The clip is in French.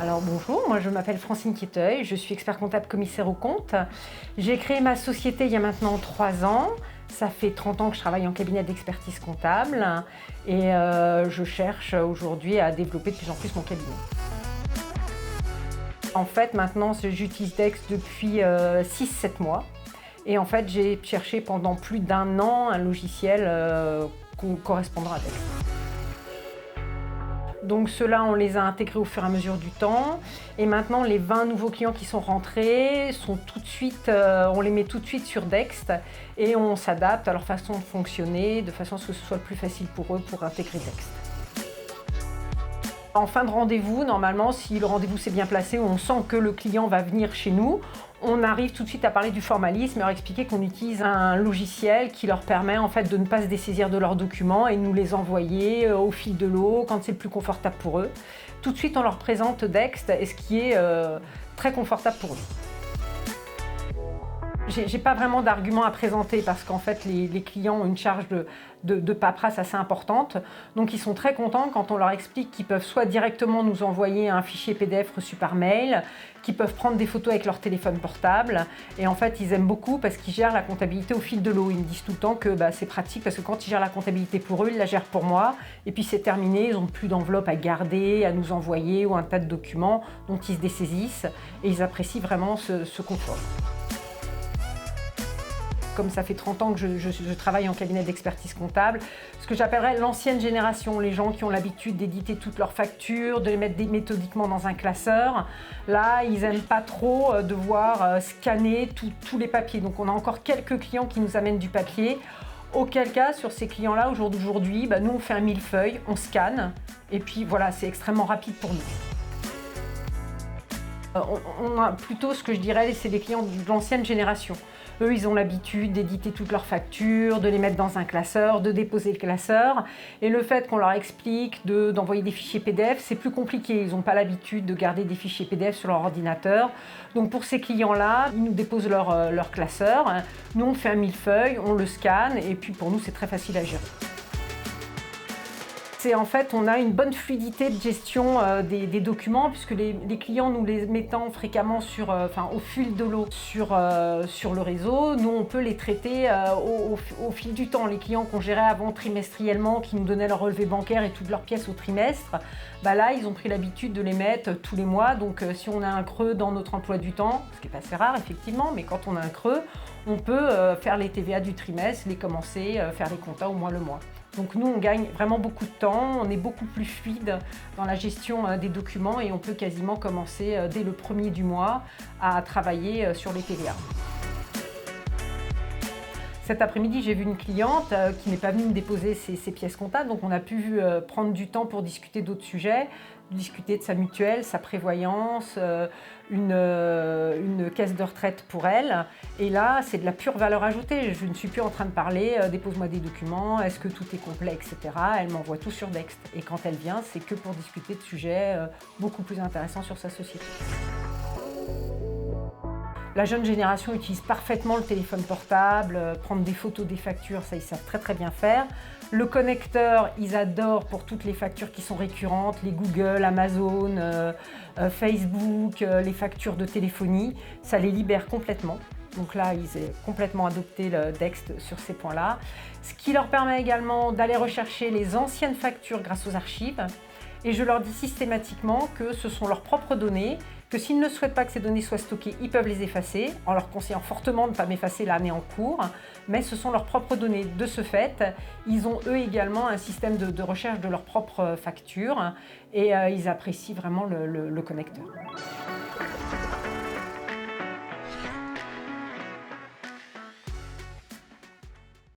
Alors bonjour, moi je m'appelle Francine Quiteuil, je suis expert comptable commissaire aux comptes. J'ai créé ma société il y a maintenant 3 ans. Ça fait 30 ans que je travaille en cabinet d'expertise comptable et je cherche aujourd'hui à développer de plus en plus mon cabinet. En fait, maintenant, j'utilise Dex depuis 6-7 mois. Et en fait, j'ai cherché pendant plus d'1 an un logiciel correspondant à Dex. Donc ceux-là, on les a intégrés au fur et à mesure du temps. Et maintenant, les 20 nouveaux clients qui sont rentrés, sont tout de suite, on les met tout de suite sur Dext et on s'adapte à leur façon de fonctionner, de façon à ce que ce soit le plus facile pour eux pour intégrer Dext. En fin de rendez-vous, normalement, si le rendez-vous s'est bien placé, où on sent que le client va venir chez nous, on arrive tout de suite à parler du formalisme et leur expliquer qu'on utilise un logiciel qui leur permet en fait de ne pas se dessaisir de leurs documents et de nous les envoyer au fil de l'eau quand c'est le plus confortable pour eux. Tout de suite, on leur présente Dext et ce qui est très confortable pour eux. J'ai pas vraiment d'arguments à présenter parce qu'en fait les clients ont une charge de paperasse assez importante. Donc ils sont très contents quand on leur explique qu'ils peuvent soit directement nous envoyer un fichier PDF reçu par mail, qu'ils peuvent prendre des photos avec leur téléphone portable. Et en fait ils aiment beaucoup parce qu'ils gèrent la comptabilité au fil de l'eau. Ils me disent tout le temps que c'est pratique parce que quand ils gèrent la comptabilité pour eux, ils la gèrent pour moi. Et puis c'est terminé, ils n'ont plus d'enveloppe à garder, à nous envoyer ou un tas de documents dont ils se dessaisissent. Et ils apprécient vraiment ce confort. Comme ça fait 30 ans que je travaille en cabinet d'expertise comptable, ce que j'appellerais l'ancienne génération, les gens qui ont l'habitude d'éditer toutes leurs factures, de les mettre méthodiquement dans un classeur. Là, ils n'aiment pas trop devoir scanner tous les papiers. Donc on a encore quelques clients qui nous amènent du papier. Auquel cas, sur ces clients-là, au jour d'aujourd'hui, nous on fait un millefeuille, on scanne, et puis voilà, c'est extrêmement rapide pour nous. On a plutôt ce que je dirais, c'est les clients de l'ancienne génération. Eux, ils ont l'habitude d'éditer toutes leurs factures, de les mettre dans un classeur, de déposer le classeur. Et le fait qu'on leur explique d'envoyer des fichiers PDF, c'est plus compliqué. Ils n'ont pas l'habitude de garder des fichiers PDF sur leur ordinateur. Donc pour ces clients-là, ils nous déposent leur classeur. Nous, on fait un millefeuille, on le scanne et puis pour nous, c'est très facile à gérer. En fait, on a une bonne fluidité de gestion des documents puisque les clients nous les mettant fréquemment au fil de l'eau sur le réseau, nous on peut les traiter au fil du temps. Les clients qu'on gérait avant trimestriellement, qui nous donnaient leur relevé bancaire et toutes leurs pièces au trimestre, là ils ont pris l'habitude de les mettre tous les mois. Donc si on a un creux dans notre emploi du temps, ce qui n'est pas assez rare effectivement, mais quand on a un creux, on peut faire les TVA du trimestre, les commencer, faire les comptas au mois le mois. Donc nous, on gagne vraiment beaucoup de temps, on est beaucoup plus fluide dans la gestion des documents et on peut quasiment commencer dès le 1er du mois à travailler sur les TVA. Cet après-midi, j'ai vu une cliente qui n'est pas venue me déposer ses pièces comptables, donc on a pu prendre du temps pour discuter d'autres sujets, discuter de sa mutuelle, sa prévoyance, une caisse de retraite pour elle. Et là, c'est de la pure valeur ajoutée. Je ne suis plus en train de parler, dépose-moi des documents, est-ce que tout est complet, etc. Elle m'envoie tout sur Dext. Et quand elle vient, c'est que pour discuter de sujets beaucoup plus intéressants sur sa société. La jeune génération utilise parfaitement le téléphone portable, prendre des photos des factures, ça ils savent très très bien faire. Le connecteur, ils adorent pour toutes les factures qui sont récurrentes, les Google, Amazon, Facebook, les factures de téléphonie, ça les libère complètement. Donc là, ils ont complètement adopté le Dext sur ces points-là. Ce qui leur permet également d'aller rechercher les anciennes factures grâce aux archives. Et je leur dis systématiquement que ce sont leurs propres données, que s'ils ne souhaitent pas que ces données soient stockées, ils peuvent les effacer, en leur conseillant fortement de ne pas m'effacer l'année en cours, mais ce sont leurs propres données. De ce fait, ils ont eux également un système de recherche de leurs propres factures et ils apprécient vraiment le connecteur.